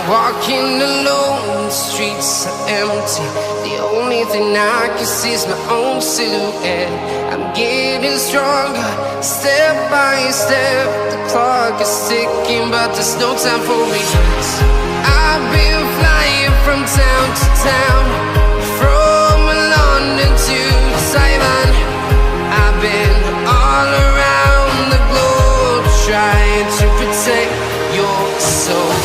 walking alone, the streets are empty. The only thing I can see is my own silhouette. I'm getting stronger, step by step. The clock is ticking, but there's no time for regrets. I've been flying from town to town, from London to Taiwan. I've been all around the globe, trying to protect your soul.